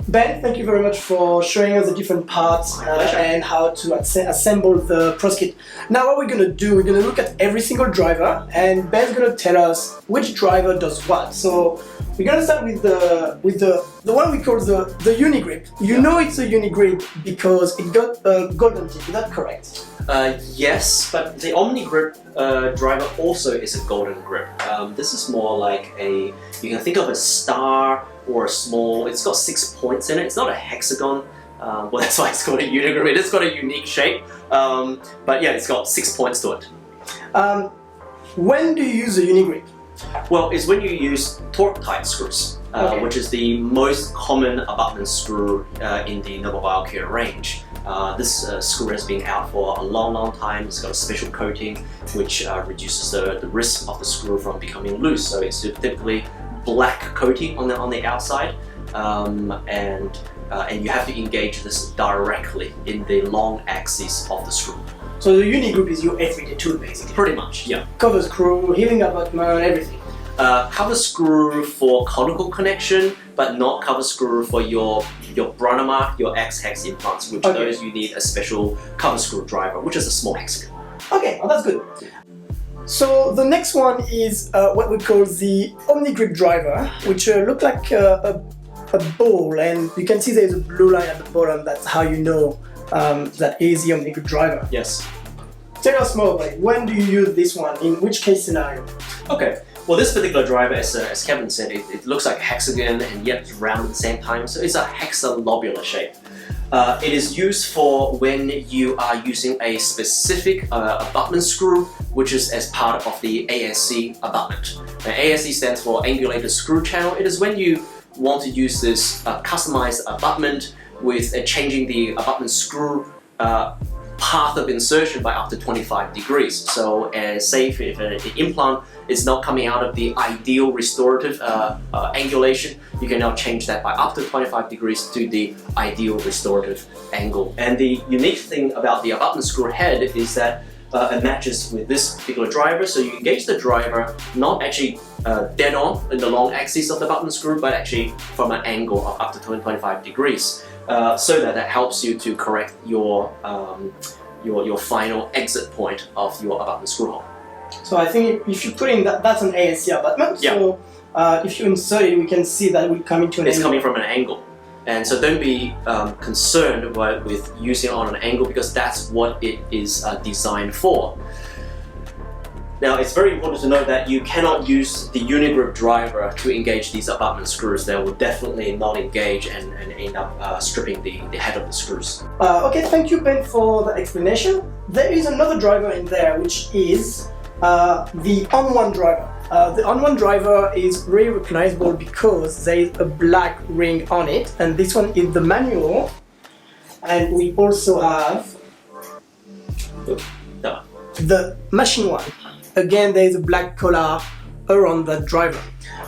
Ben, thank you very much for showing us the different parts and how to assemble the PureSet kit. Now what we're going to do, we're going to look at every single driver and Ben's going to tell us which driver does what. So we're going to start with the one we call the UniGrip. You know it's a UniGrip because it got a golden tip, is that correct? Yes, but the OmniGrip driver also is a golden grip. This is more like you can think of a star or a small, it's got 6 points in it. It's not a hexagon, well that's why it's called a UniGrip. It's got a unique shape, but yeah, it's got 6 points to it. When do you use a UniGrip? Well, it's when you use torque-tight screws, which is the most common abutment screw in the Nobel Biocare range. This screw has been out for a long time. It's got a special coating which reduces the risk of the screw from becoming loose. So it's typically black coating on the outside, and you have to engage this directly in the long axis of the screw. So the UniGrip is your everyday tool basically? Pretty much, yeah. Cover screw, healing abutment, everything? Cover screw for conical connection, but not cover screw for your Bronema, your X-hex implants, which those you need a special cover screw driver, which is a small hexagon. Okay, well that's good. So the next one is what we call the OmniGrip driver, which look like a ball, and you can see there's a blue line at the bottom. That's how you know that is the OmniGrip driver. Yes. Tell us more about it. When do you use this one? In which case scenario? Okay. Well, this particular driver, as Kevin said, it looks like a hexagon and yet it's round at the same time, so it's a hexalobular shape. It is used for when you are using a specific abutment screw, which is as part of the ASC abutment. Now, ASC stands for angulated screw channel. It is when you want to use this customized abutment with changing the abutment screw path of insertion by up to 25 degrees. So say if the implant is not coming out of the ideal restorative angulation, you can now change that by up to 25 degrees to the ideal restorative angle. And the unique thing about the abutment screw head is that it matches with this particular driver, so you engage the driver not actually dead on in the long axis of the abutment screw, but actually from an angle of up to 25 degrees. So that helps you to correct your final exit point of your abutment screw hole. So I think if you put in that's an ASC abutment. Yeah. So if you insert it, we can see that it will come into an angle. It's coming from an angle. And so don't be concerned with using it on an angle, because that's what it is designed for. Now, it's very important to note that you cannot use the UniGrip driver to engage these abutment screws. They will definitely not engage and end up stripping the head of the screws. Okay, thank you, Ben, for the explanation. There is another driver in there, which is the OnOne driver. The OnOne driver is really recognizable because there is a black ring on it, and this one is the manual, and we also have the machine one. Again, there is a black collar around that driver.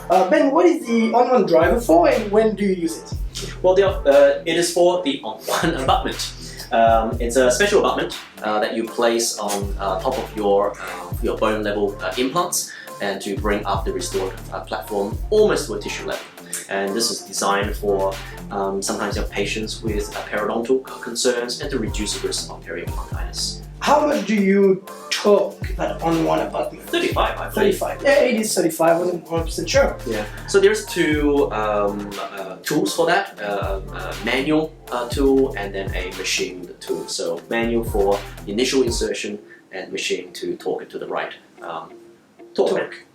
Ben, what is the OnOne driver for, and when do you use it? Well, it is for the OnOne abutment. It's a special abutment that you place on top of your bone level implants, and to bring up the restorative platform almost to a tissue level. And this is designed for sometimes you have patients with periodontal concerns and to reduce the risk of periodontitis. How much do you torque that OnOne abutment? 35, I believe. 35. Yeah, it is 35. I wasn't 100% sure. Yeah. So there's two tools for that: manual tool and then a machine tool. So manual for initial insertion and machine to torque it to the right torque.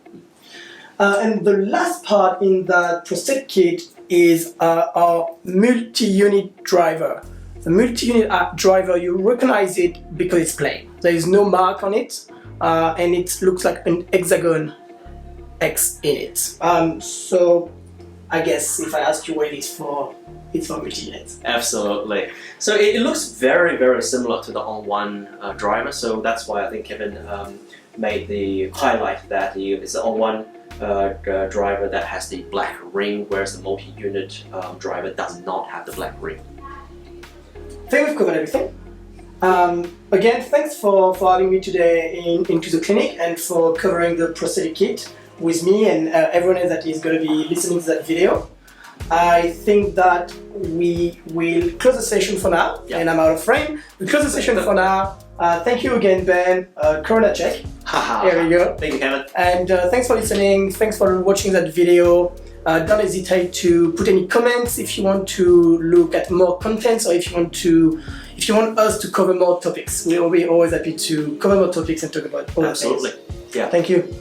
And the last part in that prosthetic kit is our multi-unit driver. The multi-unit driver, you recognize it because it's plain. There is no mark on it, and it looks like an hexagon X in it. So I guess if I ask you what it is for, it's for multi-unit. Absolutely. So it looks very, very similar to the OnOne driver. So that's why I think Kevin made the highlight that it's the OnOne driver that has the black ring, whereas the multi-unit driver does not have the black ring. I think we've covered everything. Again, thanks for having me today into the clinic and for covering the prosthetic kit with me and everyone that is going to be listening to that video. I think that we will close the session for now, Yeah. and I'm out of frame. We close the session for now. Thank you again, Ben. Corona check. Here we go. Thank you, Kevin. And thanks for listening. Thanks for watching that video. Don't hesitate to put any comments if you want to look at more contents, or if you want us to cover more topics. We'll be always happy to cover more topics and talk about all Absolutely. things. Yeah. Thank you.